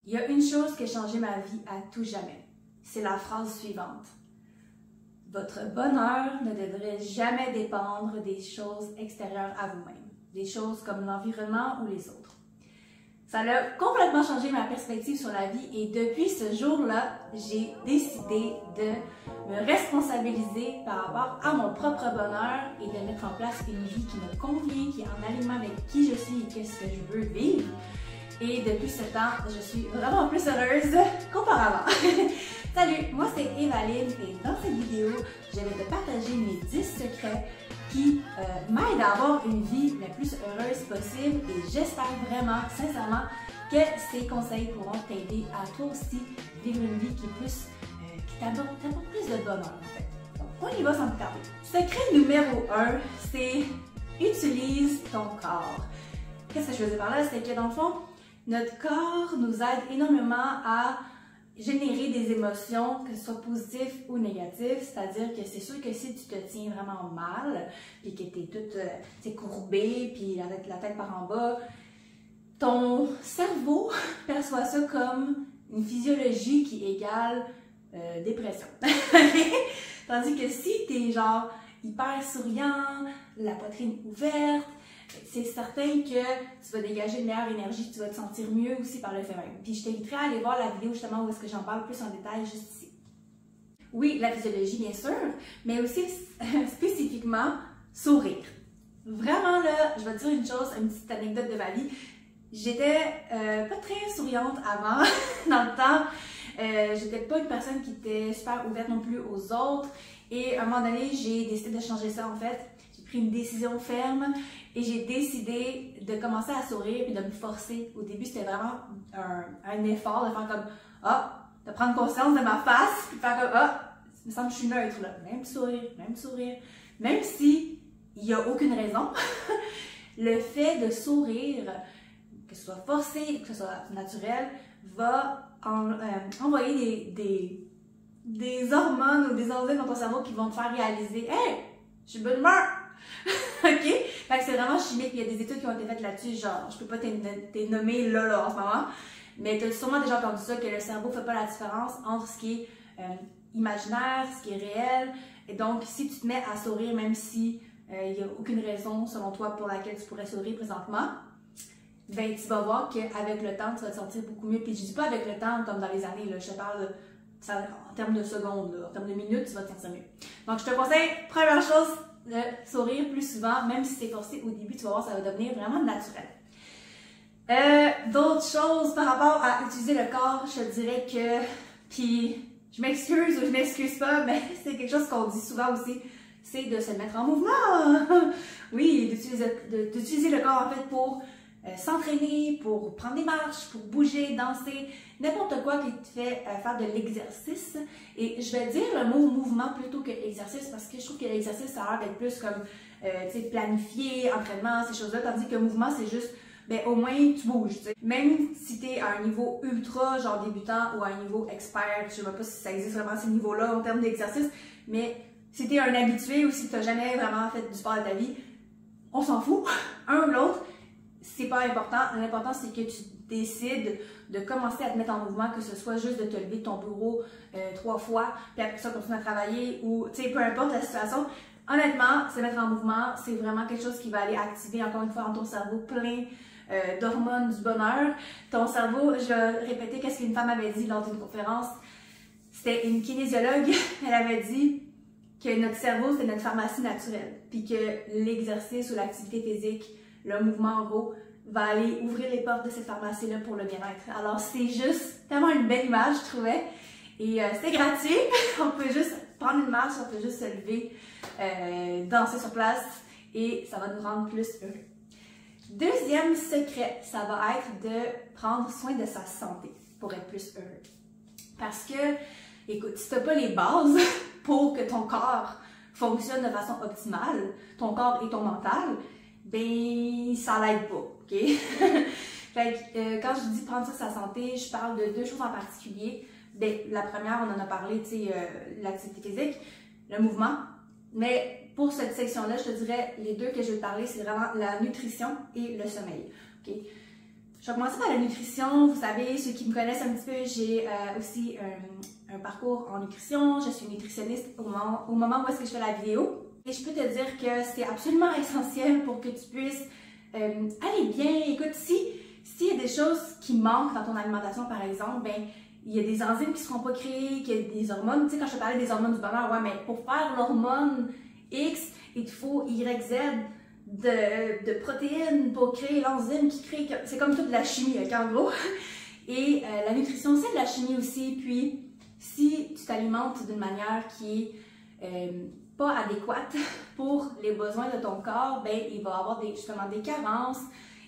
Il y a une chose qui a changé ma vie à tout jamais. C'est la phrase suivante. Votre bonheur ne devrait jamais dépendre des choses extérieures à vous-même, des choses comme l'environnement ou les autres. Ça a complètement changé ma perspective sur la vie et depuis ce jour-là, j'ai décidé de me responsabiliser par rapport à mon propre bonheur et de mettre en place une vie qui me convient, qui est en alignement avec qui je suis et qu'est-ce que je veux vivre. Et depuis ce temps, je suis vraiment plus heureuse qu'auparavant. Salut, moi c'est Evaline et dans cette vidéo, je vais te partager mes 10 secrets qui m'aident à avoir une vie la plus heureuse possible et j'espère vraiment, sincèrement, que ces conseils pourront t'aider à toi aussi vivre une vie qui est plus, qui t'apporte plus de bonheur en fait. Donc on y va sans plus tarder. Secret numéro 1, c'est utilise ton corps. Qu'est-ce que je veux dire par là? C'est que dans le fond, notre corps nous aide énormément à générer des émotions, que ce soit positives ou négatives, c'est-à-dire que c'est sûr que si tu te tiens vraiment mal, puis que tu es toute courbée, puis la tête par en bas, ton cerveau perçoit ça comme une physiologie qui égale dépression. Tandis que si tu es genre hyper souriant, la poitrine ouverte, c'est certain que tu vas dégager une meilleure énergie, tu vas te sentir mieux aussi par le fait même. Puis je t'inviterai à aller voir la vidéo justement où est-ce que j'en parle plus en détail juste ici. Oui, la physiologie bien sûr, mais aussi spécifiquement sourire. Vraiment là, je vais te dire une chose, une petite anecdote de ma vie. J'étais pas très souriante avant, dans le temps. J'étais pas une personne qui était super ouverte non plus aux autres. Et à un moment donné, j'ai décidé de changer ça en fait. J'ai pris une décision ferme et j'ai décidé de commencer à sourire et de me forcer. Au début, c'était vraiment un effort de faire comme « Ah! » de prendre conscience de ma face et de faire comme « Ah! » Il me semble que je suis neutre là. Même sourire. Même si il n'y a aucune raison. Le fait de sourire, que ce soit forcé, que ce soit naturel, va envoyer des hormones ou des enzymes dans ton cerveau qui vont te faire réaliser « Hey! Je suis de bonne humeur! » OK? Fait que c'est vraiment chimique. Il y a des études qui ont été faites là-dessus, genre, je peux pas t'es nommer là en ce moment, mais tu as sûrement déjà entendu ça, que le cerveau fait pas la différence entre ce qui est imaginaire, ce qui est réel. Et donc, si tu te mets à sourire, même si il n'y a aucune raison, selon toi, pour laquelle tu pourrais sourire présentement, ben, tu vas voir qu'avec le temps, tu vas te sentir beaucoup mieux. Puis je dis pas avec le temps comme dans les années, là, je te parle ça, en termes de secondes, là, en termes de minutes, tu vas te sentir mieux. Donc, je te conseille, première chose, de sourire plus souvent, même si c'est forcé au début, tu vas voir, ça va devenir vraiment naturel. D'autres choses par rapport à utiliser le corps, je te dirais que, puis je m'excuse ou je m'excuse pas, mais c'est quelque chose qu'on dit souvent aussi, c'est de se mettre en mouvement. Oui, d'utiliser le corps en fait pour s'entraîner, pour prendre des marches, pour bouger, danser, n'importe quoi qui te fait faire de l'exercice. Et je vais dire le mot mouvement plutôt que exercice parce que je trouve que l'exercice, ça a l'air d'être plus comme planifié, entraînement, ces choses-là, tandis que mouvement, c'est juste, ben au moins tu bouges. T'sais. Même si tu es à un niveau ultra, genre débutant, ou à un niveau expert, je sais même pas si ça existe vraiment ces niveaux-là en termes d'exercice, mais si tu es un habitué ou si tu n'as jamais vraiment fait du sport de ta vie, on s'en fout, un ou l'autre. C'est pas important. L'important, c'est que tu décides de commencer à te mettre en mouvement, que ce soit juste de te lever de ton bureau 3 fois, puis après ça, continuer à travailler, ou, tu sais, peu importe la situation. Honnêtement, se mettre en mouvement, c'est vraiment quelque chose qui va aller activer, encore une fois, dans ton cerveau plein d'hormones du bonheur. Ton cerveau, je vais répéter qu'est-ce qu'une femme avait dit lors d'une conférence. C'était une kinésiologue, elle avait dit que notre cerveau, c'est notre pharmacie naturelle, puis que l'exercice ou l'activité physique, le mouvement en gros, va aller ouvrir les portes de cette pharmacie-là pour le bien-être. Alors c'est juste tellement une belle image, je trouvais. Et c'est gratuit, on peut juste prendre une marche, on peut juste se lever, danser sur place et ça va nous rendre plus heureux. Deuxième secret, ça va être de prendre soin de sa santé pour être plus heureux. Parce que, écoute, si tu n'as pas les bases pour que ton corps fonctionne de façon optimale, ton corps et ton mental, ben ça l'aide pas, ok? Fait que, quand je dis prendre soin de sa santé, je parle de 2 choses en particulier. Ben, la première, on en a parlé, tu sais, l'activité physique, le mouvement. Mais pour cette section-là, je te dirais, les 2 que je vais te parler, c'est vraiment la nutrition et le sommeil, ok? Je vais commencer par la nutrition. Vous savez, ceux qui me connaissent un petit peu, j'ai aussi un parcours en nutrition. Je suis nutritionniste au moment où est-ce que je fais la vidéo. Et je peux te dire que c'est absolument essentiel pour que tu puisses aller bien. Écoute, s'il y a des choses qui manquent dans ton alimentation, par exemple, ben il y a des enzymes qui ne seront pas créées, qu'il y a des hormones. Tu sais, quand je te parlais des hormones du bonheur, ouais, mais pour faire l'hormone X, il te faut YZ de protéines pour créer l'enzyme qui crée. C'est comme toute la chimie, en gros. Et la nutrition, c'est de la chimie aussi. Puis, si tu t'alimentes d'une manière qui est pas adéquate pour les besoins de ton corps, ben il va y avoir justement des carences.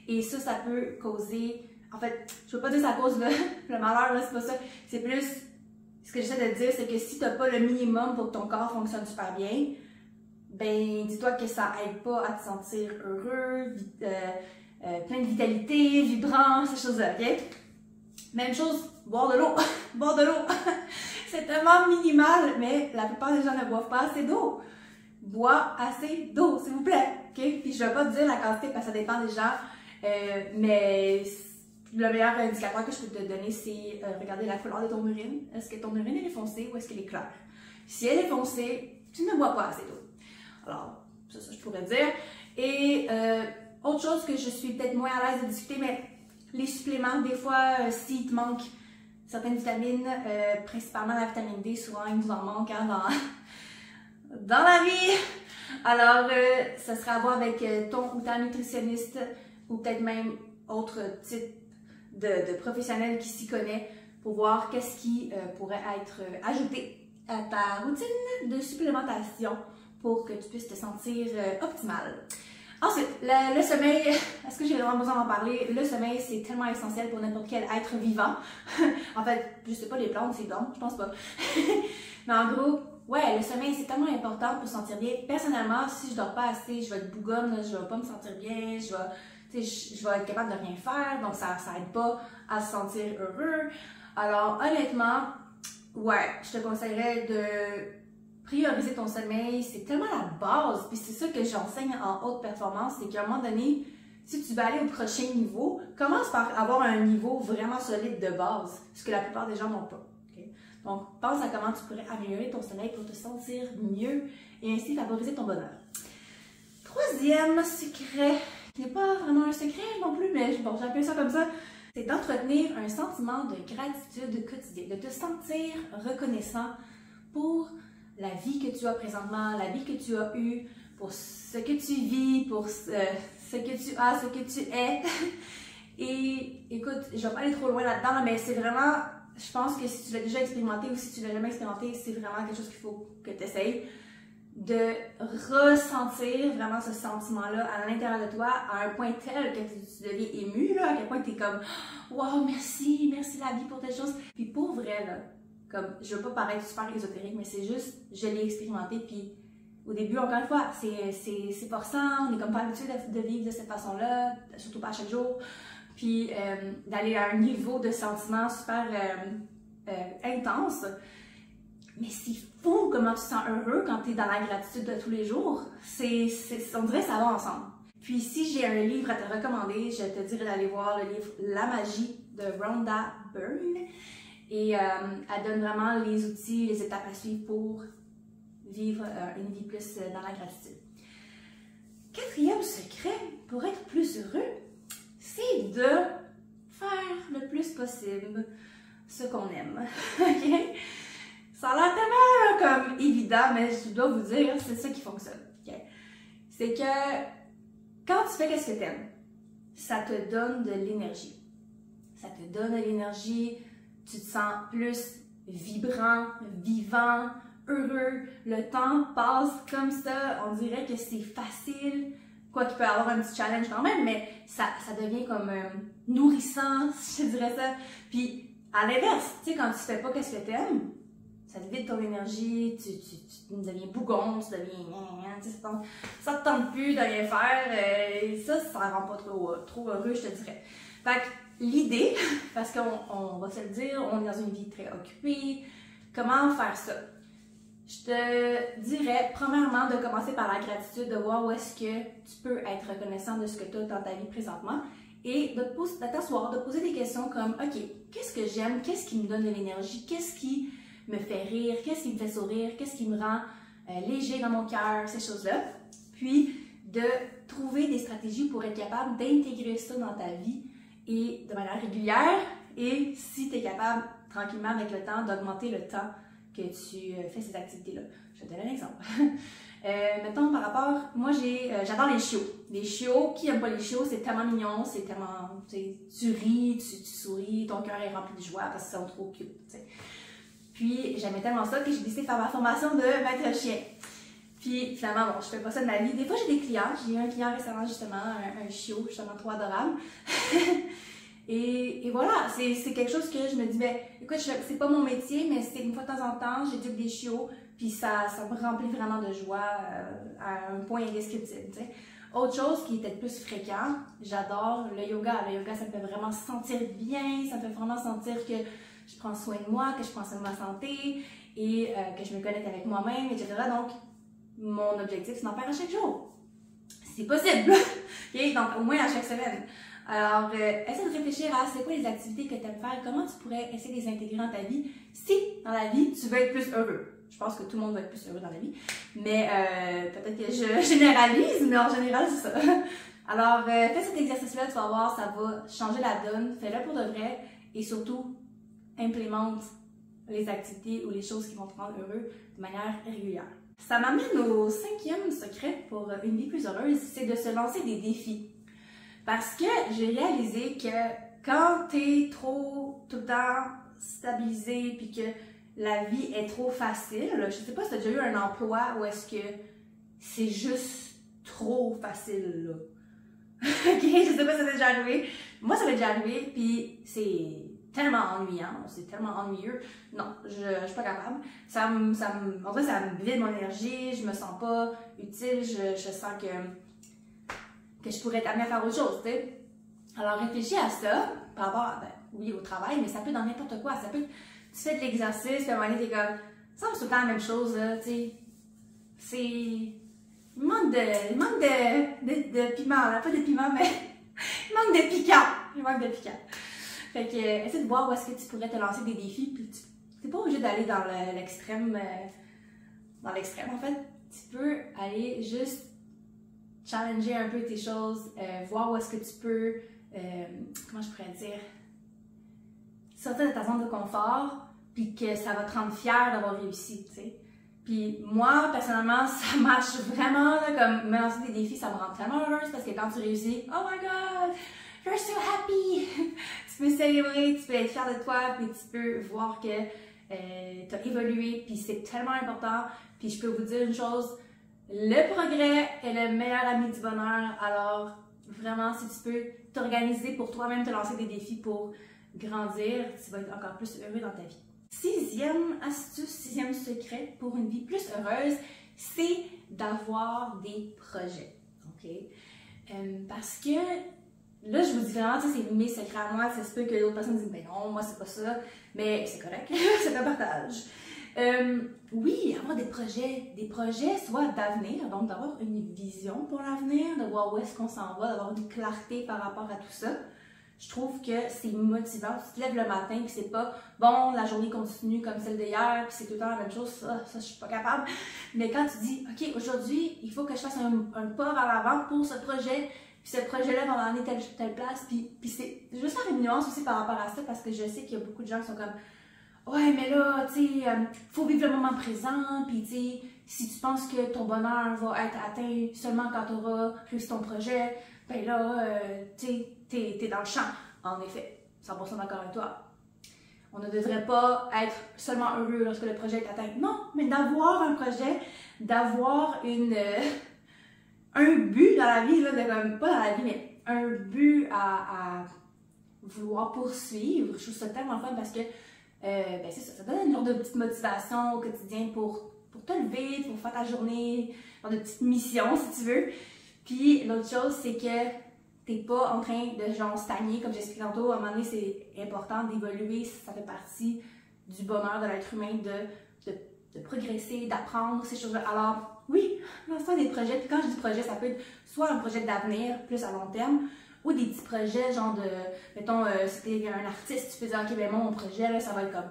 Et ça peut causer. En fait, je veux pas dire que ça cause le malheur, là, c'est pas ça. C'est plus. Ce que j'essaie de dire, c'est que si tu n'as pas le minimum pour que ton corps fonctionne super bien, ben dis-toi que ça aide pas à te sentir heureux, plein de vitalité, vibrant, ces choses-là, ok? Même chose, boire de l'eau. Boire de l'eau. C'est tellement minimal, mais la plupart des gens ne boivent pas assez d'eau. Bois assez d'eau, s'il vous plaît, ok? Puis je vais pas te dire la quantité parce que ça dépend des gens, mais le meilleur indicateur que je peux te donner, c'est regarder la couleur de ton urine. Est-ce que ton urine elle est foncée ou est-ce qu'elle est claire? Si elle est foncée, tu ne bois pas assez d'eau. Alors, ça je pourrais dire. Et autre chose que je suis peut-être moins à l'aise de discuter, mais les suppléments, des fois, s'il te manque certaines vitamines, principalement la vitamine D, souvent il nous en manque hein, dans la vie. Alors, ça sera à voir avec ton ou ta nutritionniste ou peut-être même autre type de professionnel qui s'y connaît pour voir qu'est-ce qui pourrait être ajouté à ta routine de supplémentation pour que tu puisses te sentir optimal. Ensuite, le sommeil, est-ce que j'ai vraiment besoin d'en parler? Le sommeil, c'est tellement essentiel pour n'importe quel être vivant. En fait, je sais pas, les plantes, c'est donc, je pense pas. Mais en gros, ouais, le sommeil, c'est tellement important pour se sentir bien. Personnellement, si je dors pas assez, je vais être bougonne, je vais pas me sentir bien, je vais être capable de rien faire, donc ça aide pas à se sentir heureux. Alors, honnêtement, ouais, je te conseillerais de prioriser ton sommeil, c'est tellement la base, puis c'est ça que j'enseigne en haute performance, c'est qu'à un moment donné, si tu veux aller au prochain niveau, commence par avoir un niveau vraiment solide de base, ce que la plupart des gens n'ont pas. Okay? Donc, pense à comment tu pourrais améliorer ton sommeil pour te sentir mieux et ainsi favoriser ton bonheur. Troisième secret, qui n'est pas vraiment un secret non plus, mais bon, j'appelle ça comme ça, c'est d'entretenir un sentiment de gratitude quotidienne, de te sentir reconnaissant pour la vie que tu as présentement, la vie que tu as eue, pour ce que tu vis, pour ce que tu as, ce que tu es. Et écoute, je ne vais pas aller trop loin là-dedans, mais c'est vraiment, je pense que si tu l'as déjà expérimenté ou si tu l'as jamais expérimenté, c'est vraiment quelque chose qu'il faut que tu essayes de ressentir vraiment ce sentiment-là à l'intérieur de toi à un point tel que tu deviens ému, là, à quel point tu es comme « Wow, merci la vie pour telle chose ». Puis pour vrai, là, comme, je veux pas paraître super ésotérique, mais c'est juste, je l'ai expérimenté, puis au début, encore une fois, c'est forçant, on est comme pas habitué de vivre de cette façon-là, surtout pas à chaque jour, puis d'aller à un niveau de sentiment super intense. Mais c'est fou comment tu te sens heureux quand tu es dans la gratitude de tous les jours. On dirait que ça va ensemble. Puis si j'ai un livre à te recommander, je te dirais d'aller voir le livre La magie de Rhonda Byrne. Et elle donne vraiment les outils, les étapes à suivre pour vivre une vie plus dans la gratitude. Quatrième secret pour être plus heureux, c'est de faire le plus possible ce qu'on aime. Okay? Ça a l'air tellement comme évident, mais je dois vous dire, c'est ça qui fonctionne. Okay? C'est que quand tu fais ce que tu aimes, ça te donne de l'énergie. Ça te donne de l'énergie. Tu te sens plus vibrant, vivant, heureux. Le temps passe comme ça. On dirait que c'est facile. Quoi qu'il peut y avoir un petit challenge quand même, mais ça devient comme nourrissant, je dirais ça. Puis, à l'inverse, tu sais, quand tu fais pas ce que tu aimes, ça te vide ton énergie, tu deviens bougon, tu deviens... ça te tente plus de rien faire. Et ça rend pas trop heureux, je te dirais. Fait que, l'idée, parce qu'on va se le dire, on est dans une vie très occupée, comment faire ça? Je te dirais, premièrement, de commencer par la gratitude, de voir où est-ce que tu peux être reconnaissant de ce que tu as dans ta vie présentement et de t'asseoir, de poser des questions comme, OK, qu'est-ce que j'aime, qu'est-ce qui me donne de l'énergie, qu'est-ce qui me fait rire, qu'est-ce qui me fait sourire, qu'est-ce qui me rend léger dans mon cœur, ces choses-là. Puis, de trouver des stratégies pour être capable d'intégrer ça dans ta vie et de manière régulière. Et si tu es capable, tranquillement, avec le temps, d'augmenter le temps que tu fais ces activités-là. Je vais te donner un exemple. Mettons, par rapport, moi, j'adore les chiots. Les chiots, qui n'aime pas les chiots, c'est tellement mignon, c'est tellement, tu ris, tu souris, ton cœur est rempli de joie parce qu'ils sont trop cute, t'sais. Puis, j'aimais tellement ça que j'ai décidé de faire ma formation de maître chien. Puis, finalement, bon, je fais pas ça de ma vie. Des fois, j'ai des clients. J'ai eu un client récemment, justement, un chiot, justement, trop adorable. Et voilà, c'est quelque chose que je me dis, ben, écoute, c'est pas mon métier, mais c'est une fois de temps en temps, j'éduque des chiots, puis ça me remplit vraiment de joie à un point indescriptible, tu sais. Autre chose qui est peut-être plus fréquent, j'adore le yoga. Le yoga, ça me fait vraiment sentir bien, ça me fait vraiment sentir que je prends soin de moi, que je prends soin de ma santé et que je me connecte avec moi-même, etc. Donc, mon objectif, c'est d'en faire à chaque jour. C'est possible! Okay? Donc, au moins à chaque semaine. Alors, essaie de réfléchir à c'est quoi les activités que tu aimes faire, comment tu pourrais essayer de les intégrer dans ta vie si, dans la vie, tu veux être plus heureux. Je pense que tout le monde va être plus heureux dans la vie, mais peut-être que je généralise, mais en général, c'est ça. Alors, fais cet exercice-là, tu vas voir, ça va changer la donne, fais-le pour de vrai et surtout, implémente les activités ou les choses qui vont te rendre heureux de manière régulière. Ça m'amène au 5e secret pour une vie plus heureuse, c'est de se lancer des défis. Parce que j'ai réalisé que quand t'es trop tout le temps stabilisé puis que la vie est trop facile, je sais pas si t'as déjà eu un emploi où est-ce que c'est juste trop facile, là. Ok, je sais pas si ça t'est déjà arrivé. Moi, ça m'est déjà arrivé, puis c'est tellement ennuyant, c'est tellement ennuyeux. Non, je suis pas capable. En vrai, ça me vide mon énergie, je me sens pas utile, je sens que je pourrais être amenée à faire autre chose, tu sais. Alors, réfléchis à ça, par rapport à, ben, oui, au travail, mais ça peut être dans n'importe quoi. Ça peut être, tu fais de l'exercice, puis à un moment donné, t'es comme, ça c'est tout le temps la même chose, là, tu sais. C'est, il manque de piment, là, pas de piment, mais il manque de piquant. Il manque de piquant. Fait que, essaie de voir où est-ce que tu pourrais te lancer des défis, puis t'es pas obligé d'aller dans l'extrême, en fait. Tu peux aller juste challenger un peu tes choses, voir où est-ce que tu peux, comment je pourrais dire, sortir de ta zone de confort, puis que ça va te rendre fier d'avoir réussi, tu sais. Puis moi, personnellement, ça marche vraiment, là, comme me lancer des défis, ça me rend tellement heureuse, parce que quand tu réussis, oh my god, you're so happy! Tu peux célébrer, tu peux être fier de toi, puis tu peux voir que tu as évolué, puis c'est tellement important. Puis je peux vous dire une chose, le progrès est le meilleur ami du bonheur. Alors, vraiment, si tu peux t'organiser pour toi-même, te lancer des défis pour grandir, tu vas être encore plus heureux dans ta vie. 6e astuce, 6e secret pour une vie plus heureuse, c'est d'avoir des projets. OK? Parce que là, je vous dis vraiment, c'est mes secrets à moi. Ça se peut que d'autres personnes disent, ben non, moi, c'est pas ça. Mais c'est correct, c'est un partage. Oui, avoir des projets soit d'avenir, donc d'avoir une vision pour l'avenir, de voir où est-ce qu'on s'en va, d'avoir une clarté par rapport à tout ça. Je trouve que c'est motivant. Tu te lèves le matin puis c'est pas bon, la journée continue comme celle d'hier, puis c'est tout le temps la même chose, ça je suis pas capable. Mais quand tu dis, OK, aujourd'hui, il faut que je fasse un pas vers l'avant pour ce projet, puis ce projet-là va m'emmener telle place, puis c'est juste faire une nuance aussi par rapport à ça, parce que je sais qu'il y a beaucoup de gens qui sont comme, ouais, mais là, tu sais, faut vivre le moment présent, puis tu sais, si tu penses que ton bonheur va être atteint seulement quand tu auras réussi ton projet, ben là, tu sais, t'es dans le champ. En effet, 100% d'accord avec toi. On ne devrait pas être seulement heureux lorsque le projet est atteint. Non, mais d'avoir un projet, d'avoir un but dans la vie, là, pas dans la vie, mais un but à vouloir poursuivre. Je trouve ça tellement fun parce que ben c'est ça donne une genre de petite motivation au quotidien pour te lever, pour faire ta journée, genre de petite mission si tu veux. Puis l'autre chose, c'est que t'es pas en train de genre stagner, comme j'expliquais tantôt. À un moment donné, c'est important d'évoluer, ça fait partie du bonheur de l'être humain de progresser, d'apprendre ces choses-là. Alors oui, lance-toi des projets. Puis quand je dis projet, ça peut être soit un projet d'avenir, plus à long terme, ou des petits projets, genre de, mettons, si t'es un artiste, tu peux dire, ok, ben mon projet, là, ça va être comme,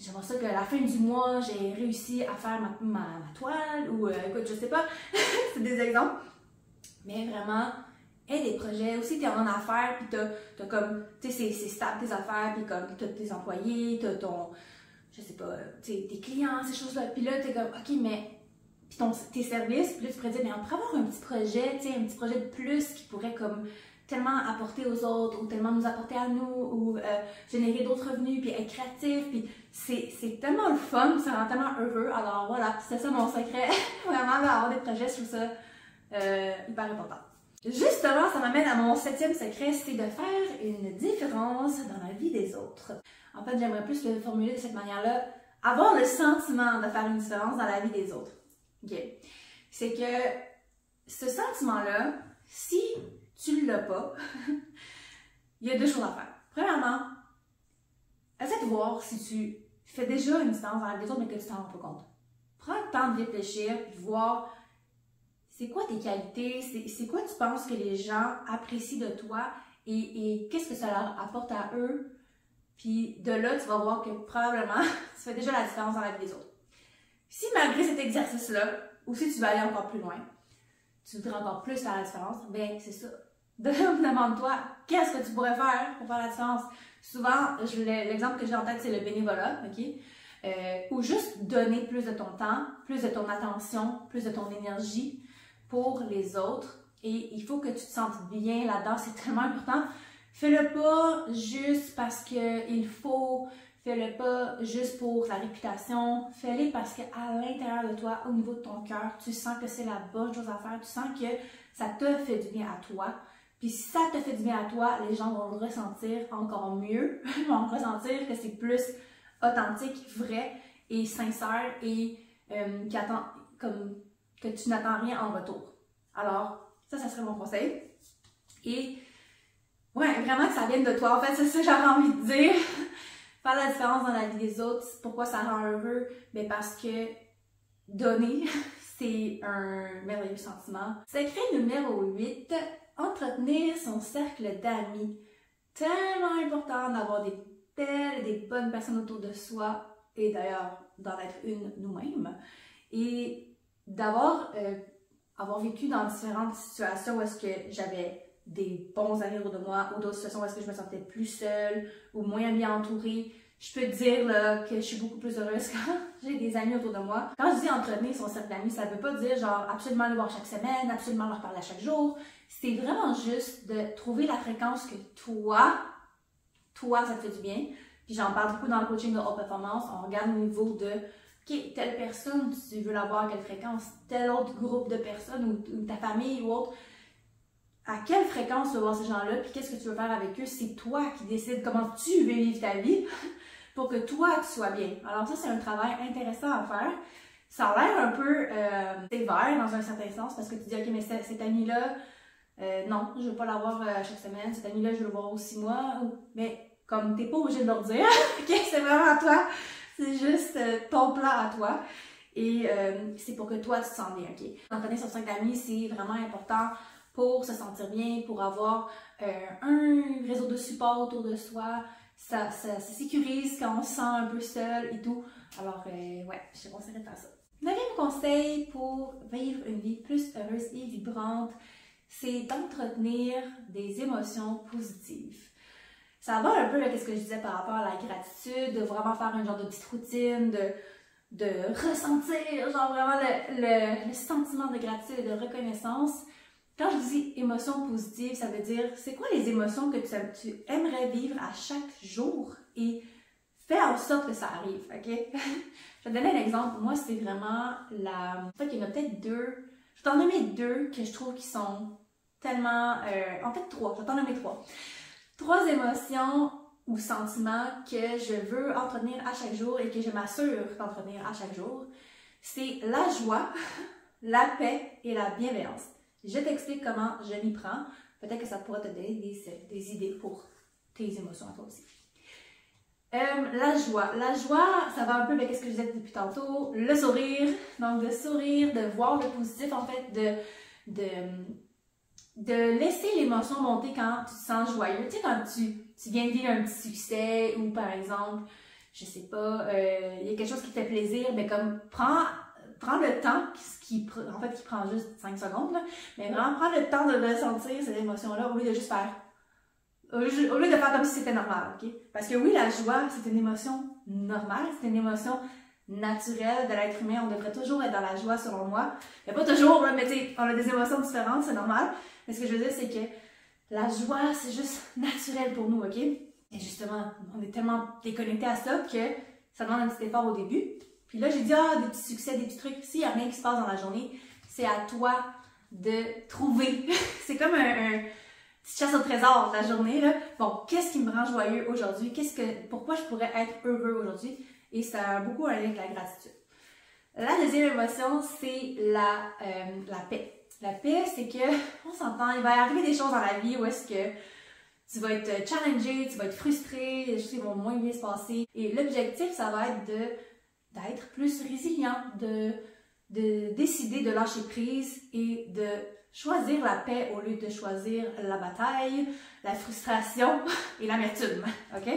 j'aimerais ça qu'à la fin du mois, j'ai réussi à faire ma toile, ou écoute, je sais pas, c'est des exemples. Mais vraiment, aie des projets, aussi t'es en affaires, puis t'as comme, tu sais, c'est stable tes affaires, puis comme, t'as tes employés, t'as ton, je sais pas, tes clients, ces choses-là, puis là, t'es comme, ok, mais, puis tes services, puis là, tu pourrais dire, mais on pourrait avoir un petit projet, tu sais, un petit projet de plus qui pourrait comme tellement apporter aux autres, ou tellement nous apporter à nous, ou générer d'autres revenus, puis être créatif, puis c'est tellement le fun, ça rend tellement heureux. Alors voilà, c'est ça mon secret, vraiment d'avoir des projets, je trouve ça hyper important. Justement, ça m'amène à mon 7e secret, c'est de faire une différence dans la vie des autres. En fait, j'aimerais plus le formuler de cette manière-là, avoir le sentiment de faire une différence dans la vie des autres. Ok? C'est que ce sentiment-là, si tu ne l'as pas, il y a deux choses à faire. Premièrement, essaie de voir si tu fais déjà une différence dans la vie des autres, mais que tu t'en rends pas compte. Prends le temps de réfléchir, de voir c'est quoi tes qualités, c'est quoi tu penses que les gens apprécient de toi et qu'est-ce que ça leur apporte à eux. Puis de là, tu vas voir que probablement, tu fais déjà la différence dans la vie des autres. Si malgré cet exercice-là, ou si tu veux aller encore plus loin, tu voudrais encore plus faire la différence, bien c'est ça. Demande-toi, qu'est-ce que tu pourrais faire pour faire la différence? Souvent, l'exemple que j'ai en tête, c'est le bénévolat, ok? Ou juste donner plus de ton temps, plus de ton attention, plus de ton énergie pour les autres. Et il faut que tu te sentes bien là-dedans, c'est tellement important. Fais-le pas juste parce qu'il faut, fais-le pas juste pour la réputation, fais-le parce qu'à l'intérieur de toi, au niveau de ton cœur, tu sens que c'est la bonne chose à faire, tu sens que ça te fait du bien à toi. Puis si ça te fait du bien à toi, les gens vont le ressentir encore mieux, ils vont ressentir que c'est plus authentique, vrai et sincère et que tu n'attends rien en retour. Alors, ça serait mon conseil. Et ouais, vraiment que ça vienne de toi. En fait, c'est ça que j'aurais envie de dire. Faire la différence dans la vie des autres. Pourquoi ça rend heureux? Bien parce que donner, c'est un merveilleux sentiment. Secret numéro 8, entretenir son cercle d'amis. Tellement important d'avoir des belles et des bonnes personnes autour de soi et d'ailleurs d'en être une nous-mêmes. Et d'avoir vécu dans différentes situations où est-ce que j'avais des bons amis autour de moi ou d'autres situations où est-ce que je me sentais plus seule ou moins bien entourée. Je peux te dire là, que je suis beaucoup plus heureuse quand j'ai des amis autour de moi. Quand je dis entretenir son cercle d'amis, ça ne veut pas dire genre absolument les voir chaque semaine, absolument leur parler à chaque jour. C'est vraiment juste de trouver la fréquence que toi, ça te fait du bien. Puis j'en parle beaucoup dans le coaching de haute performance. On regarde au niveau de ok, telle personne, tu veux la voir à quelle fréquence, tel autre groupe de personnes ou ta famille ou autre. À quelle fréquence tu veux voir ces gens-là, puis qu'est-ce que tu veux faire avec eux, c'est toi qui décides comment tu veux vivre ta vie pour que toi, tu sois bien. Alors ça, c'est un travail intéressant à faire. Ça a l'air un peu sévère dans un certain sens, parce que tu dis, ok, mais cet ami-là, non, je veux pas l'avoir chaque semaine, cet ami-là, je veux le voir aux 6 mois, mais comme t'es pas obligé de leur dire, ok, c'est vraiment toi, c'est juste ton plan à toi. Et c'est pour que toi, tu te sens bien, ok? Entretenir son cercle d'amis, c'est vraiment important pour se sentir bien, pour avoir un réseau de support autour de soi. Ça sécurise quand on se sent un peu seul et tout. Alors, ouais, je te conseillerais de faire ça. 9e conseil pour vivre une vie plus heureuse et vibrante, c'est d'entretenir des émotions positives. Ça va un peu là, qu'est-ce que je disais par rapport à la gratitude, de vraiment faire un genre de petite routine, de ressentir genre vraiment le sentiment de gratitude et de reconnaissance. Quand je dis émotions positives, ça veut dire c'est quoi les émotions que tu aimerais vivre à chaque jour et fais en sorte que ça arrive, ok? Je vais te donner un exemple. Moi, c'est vraiment en fait, il y en a peut-être 2. Je vais t'en nommer 2 que je trouve qui sont tellement... en fait, 3. Je vais t'en nommer 3. 3 émotions ou sentiments que je veux entretenir à chaque jour et que je m'assure d'entretenir à chaque jour. C'est la joie, la paix et la bienveillance. Je t'explique comment je m'y prends. Peut-être que ça pourra te donner des idées pour tes émotions à toi aussi. La joie. La joie, ça va un peu avec ce que je disais depuis tantôt. Le sourire. Donc, de sourire, de voir le positif, en fait, de laisser l'émotion monter quand tu te sens joyeux. Tu sais, quand tu viens de vivre un petit succès ou par exemple, je sais pas, il y a quelque chose qui te fait plaisir, mais comme prends le temps, qui prend juste 5 secondes, là, mais vraiment prends le temps de ressentir cette émotion-là au lieu de juste faire. Au lieu de faire comme si c'était normal, ok? Parce que oui, la joie, c'est une émotion normale, c'est une émotion naturelle de l'être humain. On devrait toujours être dans la joie, selon moi. Mais pas toujours, là, mais tu sais, on a des émotions différentes, c'est normal. Mais ce que je veux dire, c'est que la joie, c'est juste naturel pour nous, ok? Et justement, on est tellement déconnecté à ça que ça demande un petit effort au début. Puis là, j'ai dit, des petits succès, des petits trucs. S'il n'y a rien qui se passe dans la journée, c'est à toi de trouver. C'est comme un petite chasse au trésor de la journée, là. Bon, qu'est-ce qui me rend joyeux aujourd'hui? Pourquoi je pourrais être heureux aujourd'hui? Et ça a beaucoup un lien avec la gratitude. La deuxième émotion, c'est la paix. La paix, c'est que, on s'entend, il va arriver des choses dans la vie où est-ce que tu vas être challengé, tu vas être frustré, les choses vont moins bien se passer. Et l'objectif, ça va être d'être plus résilient, de décider de lâcher prise et de choisir la paix au lieu de choisir la bataille, la frustration et l'amertume, ok?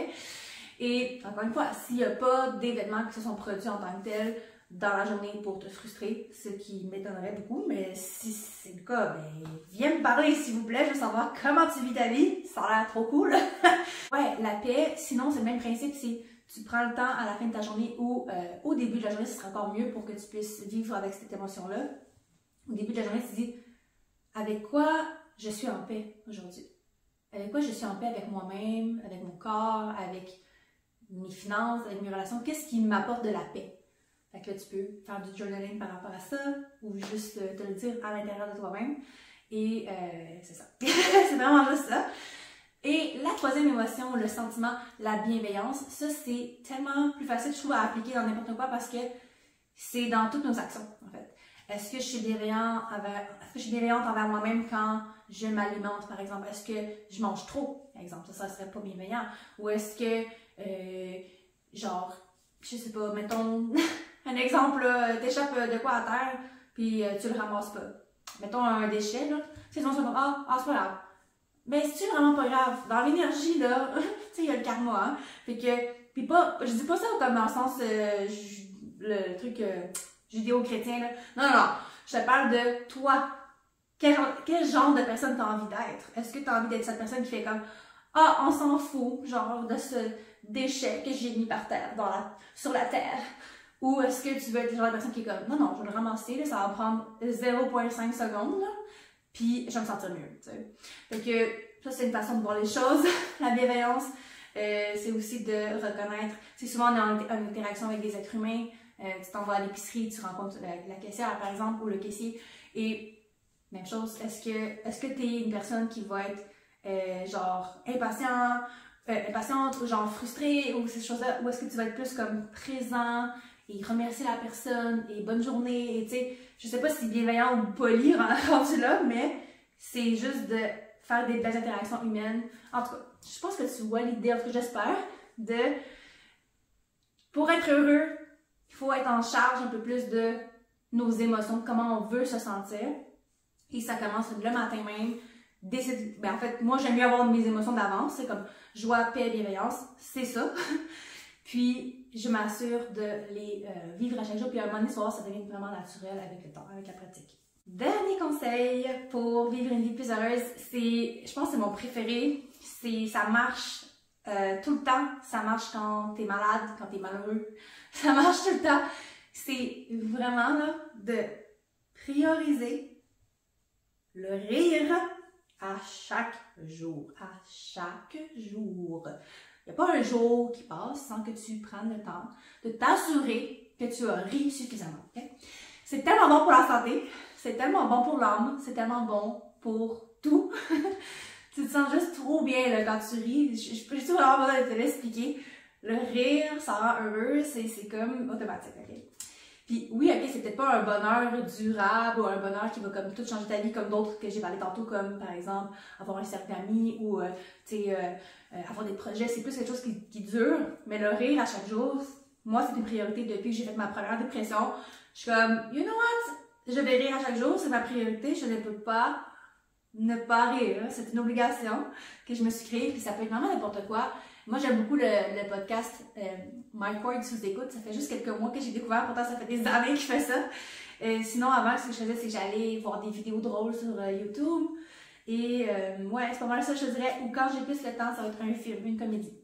Et encore une fois, s'il n'y a pas d'événements qui se sont produits en tant que tels dans la journée pour te frustrer, ce qui m'étonnerait beaucoup, mais si c'est le cas, ben viens me parler s'il vous plaît, je veux savoir comment tu vis ta vie, ça a l'air trop cool. Ouais, la paix, sinon c'est le même principe, c'est tu prends le temps à la fin de ta journée ou au début de la journée, ce sera encore mieux pour que tu puisses vivre avec cette émotion-là. Au début de la journée, tu te dis avec quoi je suis en paix aujourd'hui? Avec quoi je suis en paix avec moi-même, avec mon corps, avec mes finances, avec mes relations? Qu'est-ce qui m'apporte de la paix? Fait que là, tu peux faire du journaling par rapport à ça ou juste te le dire à l'intérieur de toi-même. Et c'est ça. C'est vraiment juste ça. Et la troisième émotion, le sentiment, la bienveillance, ça c'est tellement plus facile, je trouve, à appliquer dans n'importe quoi parce que c'est dans toutes nos actions, en fait. Est-ce que je suis bienveillante envers moi-même quand je m'alimente, par exemple? Est-ce que je mange trop, par exemple? Ça serait pas bienveillant. Ou est-ce que, genre, je sais pas, mettons, un exemple, t'échappes de quoi à terre, puis tu le ramasses pas. Mettons un déchet, là. C'est sinon, c'est comme, c'est pas grave. Mais c'est vraiment pas grave. Dans l'énergie, là, tu sais, il y a le karma, hein. Fait que, puis pas, je dis pas ça comme dans le sens, le truc judéo-chrétien, là. Non. Je te parle de toi. Quel genre de personne t'as envie d'être? Est-ce que t'as envie d'être cette personne qui fait comme, on s'en fout, genre, de ce déchet que j'ai mis par terre, sur la terre? Ou est-ce que tu veux être le genre de personne qui est comme, non, je vais le ramasser, là, ça va prendre 0,5 secondes, là. Puis je vais me sentir mieux, tu sais. Fait que ça, c'est une façon de voir les choses. La bienveillance, c'est aussi de reconnaître. C'est souvent on est en interaction avec des êtres humains. Tu t'en vas à l'épicerie, tu rencontres la caissière, par exemple, ou le caissier. Et même chose, est-ce que tu es une personne qui va être genre impatiente ou genre frustrée ou ces choses-là, ou est-ce que tu vas être plus comme présent et remercier la personne et bonne journée, et tu sais, je sais pas si c'est bienveillant ou poli rendu là, mais c'est juste de faire des belles interactions humaines. En tout cas, je pense que tu vois l'idée, en tout cas j'espère, pour être heureux, il faut être en charge un peu plus de nos émotions, de comment on veut se sentir, et ça commence le matin même. En fait, moi j'aime mieux avoir mes émotions d'avance, c'est comme joie, paix, bienveillance, c'est ça. Puis, je m'assure de les vivre à chaque jour. Puis, à un moment donné, ça devient vraiment naturel avec le temps, avec la pratique. Dernier conseil pour vivre une vie plus heureuse, je pense que c'est mon préféré. Ça marche tout le temps. Ça marche quand t'es malade, quand t'es malheureux. Ça marche tout le temps. C'est vraiment là, de prioriser le rire à chaque jour. À chaque jour. Il n'y a pas un jour qui passe sans que tu prennes le temps de t'assurer que tu as ri suffisamment. Okay? C'est tellement bon pour la santé, c'est tellement bon pour l'âme, c'est tellement bon pour tout. Tu te sens juste trop bien là, quand tu ris. Je peux juste vraiment besoin de te l'expliquer. Le rire, ça rend heureux, c'est comme automatique. Okay? Puis oui, ok, c'est peut-être pas un bonheur durable ou un bonheur qui va comme tout changer ta vie comme d'autres que j'ai parlé tantôt, comme par exemple avoir un cercle d'amis ou avoir des projets, c'est plus quelque chose qui dure, mais le rire à chaque jour, moi c'est une priorité depuis que j'ai fait ma première dépression. Je suis comme, you know what, je vais rire à chaque jour, c'est ma priorité, je ne peux pas ne pas rire. C'est une obligation que je me suis créée, puis ça peut être vraiment n'importe quoi. Moi, j'aime beaucoup le podcast Mike Ward sous écoute. Ça fait juste quelques mois que j'ai découvert, pourtant ça fait des années que je fais ça. Sinon, avant, ce que je faisais, c'est que j'allais voir des vidéos drôles sur YouTube. Et ouais, c'est pas mal ça, je te dirais. Ou quand j'ai plus le temps, ça va être un film, une comédie.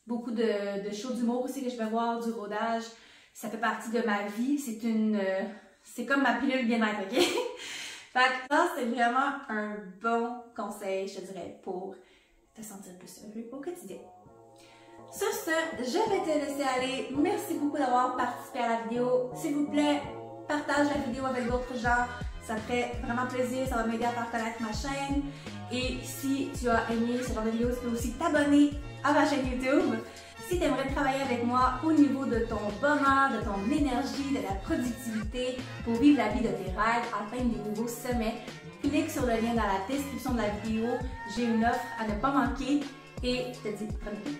Beaucoup de shows d'humour aussi que je vais voir, du rodage. Ça fait partie de ma vie. C'est comme ma pilule bien-être, ok? Fait que ça, c'est vraiment un bon conseil, je te dirais, pour te sentir plus heureux au quotidien. Sur ce, je vais te laisser aller. Merci beaucoup d'avoir participé à la vidéo. S'il vous plaît, partage la vidéo avec d'autres gens. Ça me fait vraiment plaisir, ça va m'aider à faire connaître ma chaîne. Et si tu as aimé ce genre de vidéo, tu peux aussi t'abonner à ma chaîne YouTube. Si tu aimerais travailler avec moi au niveau de ton bonheur, de ton énergie, de la productivité pour vivre la vie de tes rêves, atteindre des nouveaux sommets, clique sur le lien dans la description de la vidéo. J'ai une offre à ne pas manquer et je te dis à très bientôt.